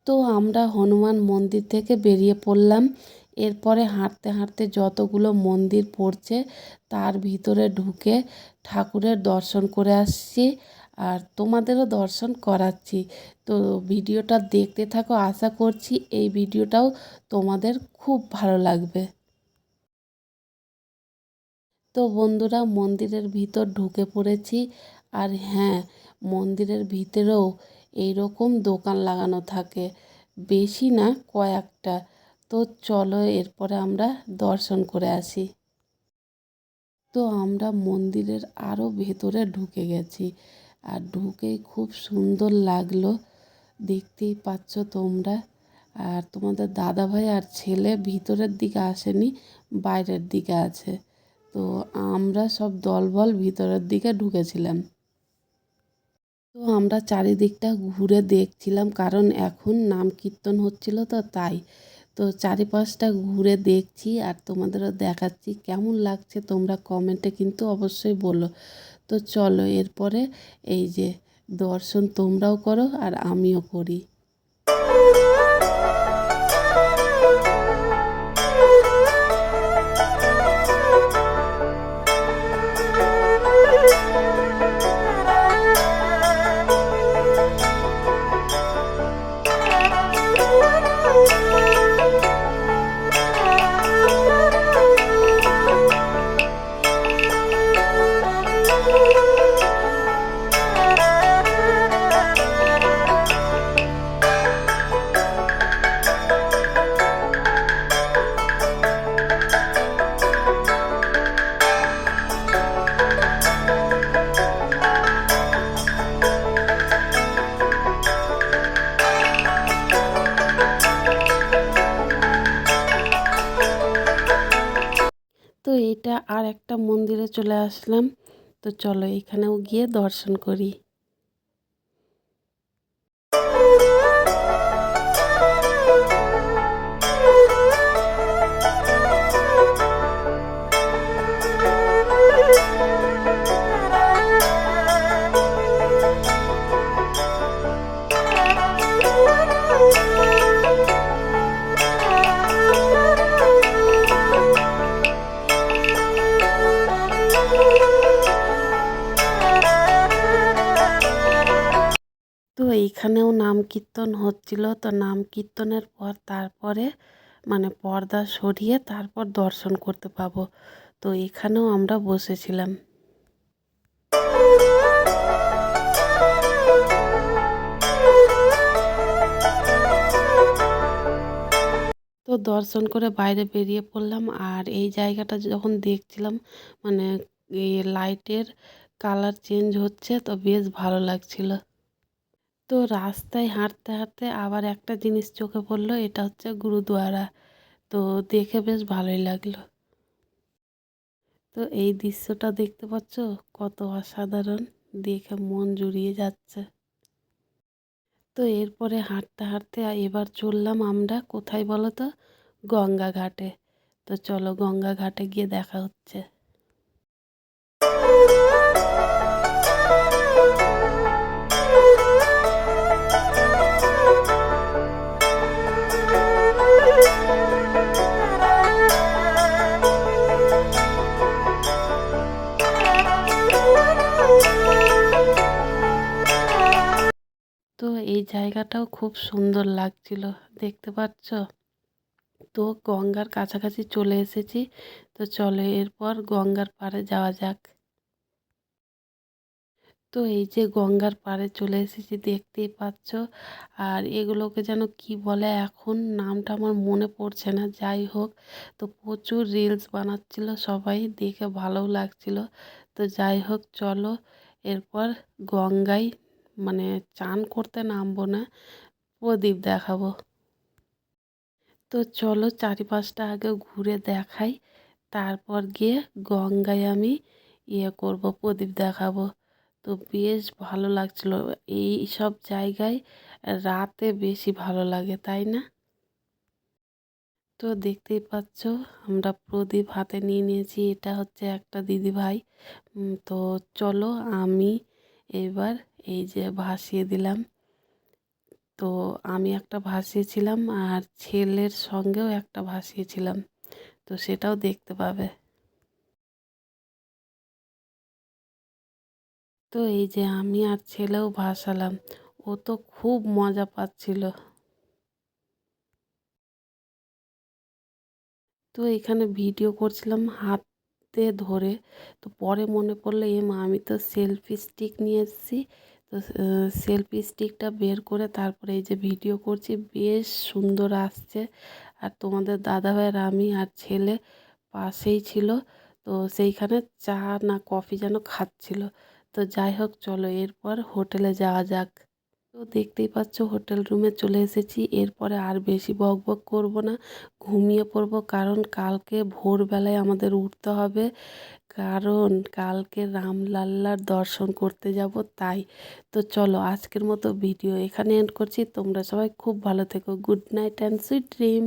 তো আমরা হনুমান মন্দির থেকে বেরিয়ে পড়লাম। এরপরে হাঁটতে হাঁটতে যতগুলো মন্দির পড়ছে তার ভিতরে ঢুকে ঠাকুরের দর্শন করে আসছি আর তোমাদেরও দর্শন করাচ্ছি। তো ভিডিওটা দেখতে থাকো, আশা করছি এই ভিডিওটাও তোমাদের খুব ভালো লাগবে। তো বন্ধুরা, মন্দিরের ভিতর ঢুকে পড়েছি। আর হ্যাঁ, মন্দিরের ভিতরেও এইরকম দোকান লাগানো থাকে, বেশি না কয়েকটা। তো চলো এরপরে আমরা দর্শন করে আসি। তো আমরা মন্দিরের আরও ভেতরে ঢুকে গেছি আর ঢুকেই খুব সুন্দর লাগলো, দেখতেই পাচ্ছ তোমরা। আর তোমাদের দাদাভাই আর ছেলে ভিতরের দিকে আসেনি, বাইরের দিকে আছে। তো আমরা সব দলবল ভিতরের দিকে ঢুকেছিলাম। তো আমরা চারিদিকটা ঘুরে দেখছিলাম, কারণ এখন নাম কীর্তন হচ্ছিল তো তাই। তো চারিপাশটা ঘুরে দেখছি আর তোমাদেরও দেখাচ্ছি। কেমন লাগছে তোমরা কমেন্টে কিন্তু অবশ্যই বলো। তো চলো এরপরে এই যে দর্শন তোমরাও করো আর আমিও করি। তো এটা আর একটা মন্দিরে চলে আসলাম। তো চলো এখানেও গিয়ে দর্শন করি। তো এইখানেও নাম কীর্তন হচ্ছিল। তো নাম কীর্তনের পর তারপরে মানে পর্দা সরিয়ে তারপর দর্শন করতে পাবো। তো এখানেও আমরা বসেছিলাম। তো দর্শন করে বাইরে বেরিয়ে পড়লাম। আর এই জায়গাটা যখন দেখছিলাম মানে এই লাইটের কালার চেঞ্জ হচ্ছে, তো বেশ ভালো লাগছিল। তো রাস্তায় হাঁটতে হাঁটতে আবার একটা জিনিস চোখে পড়লো, এটা হচ্ছে গুরুদুয়ারা। তো দেখে বেশ ভালোই লাগলো। তো এই দৃশ্যটা দেখতে পাচ্ছ, কত অসাধারণ, দেখে মন জুড়িয়ে যাচ্ছে। তো এরপরে হাঁটতে হাঁটতে এবার চললাম আমরা কোথায় বলো তো, গঙ্গা ঘাটে। তো চলো গঙ্গা ঘাটে গিয়ে দেখা হচ্ছে। তো এই জায়গাটাও খুব সুন্দর লাগছিল, দেখতে পাচ্ছ। তো গঙ্গার কাছাকাছি চলে এসেছি। তো চলো এরপর গঙ্গার পাড়ে যাওয়া যাক। তো এই যে গঙ্গার পাড়ে চলে এসেছি, দেখতেই পাচ্ছ। আর এগুলোকে যেন কি বলে, এখন নামটা আমার মনে পড়ছে না, যাই হোক। তো প্রচুর রিলস বানাচ্ছিল সবাই, দেখে ভালোও লাগছিল। তো যাই হোক চলো এরপর গঙ্গায় মানে চান করতে নামবো না, প্রদীপ দেখাবো। তো চলো চারিপাশটা আগে ঘুরে দেখাই, তারপর গিয়ে গঙ্গায় আমি করব, প্রদীপ দেখাবো। তো বেশ ভালো লাগছিল। এই সব জায়গায় রাতে বেশি ভালো লাগে, তাই না? তো দেখতেই পাচ্ছ আমরা প্রদীপ হাতে নিয়ে নিয়েছি, এটা হচ্ছে একটা দিদিভাই। তো চলো আমি এবার এই যে ভাসিয়ে দিলাম। তো আমি একটা ভাসিয়েছিলাম আর ছেলের সঙ্গেও একটা ভাসিয়েছিলাম, তো সেটাও দেখতে পাবে। তো এই যে আমি আর ছেলেও ভাসালাম, ও তো খুব মজা পাচ্ছিল। তো এখানে ভিডিও করছিলাম হাতে ধরে, তো পরে মনে পড়লো এ মা আমি তো সেলফি স্টিক নিয়ে এসেছি। তো সেলফি স্টিকটা বের করে তারপরে এই যে ভিডিও করছি, বেশ সুন্দর আসছে। আর তোমাদের দাদাভাই আর আমি আর ছেলে পাশেই ছিল, তো সেইখানে চা না কফি যেন খাচ্ছিল। তো যাই হোক, চলো এরপর হোটেলে যাওয়া যাক। তো দেখতেই পাচ্ছ হোটেল রুমে চলে এসেছি। এরপরে আর বেশি বকবক করব না, ঘুমিয়ে পড়ব, কারণ কালকে ভোরবেলায় আমাদের উঠতে হবে। কারণ কালকে রামলাল্লার দর্শন করতে যাব তাই। তো চলো আজকের মতো ভিডিও এখানে এন্ড করছি। তোমরা সবাই খুব ভালো থেকো। Good night and sweet dream.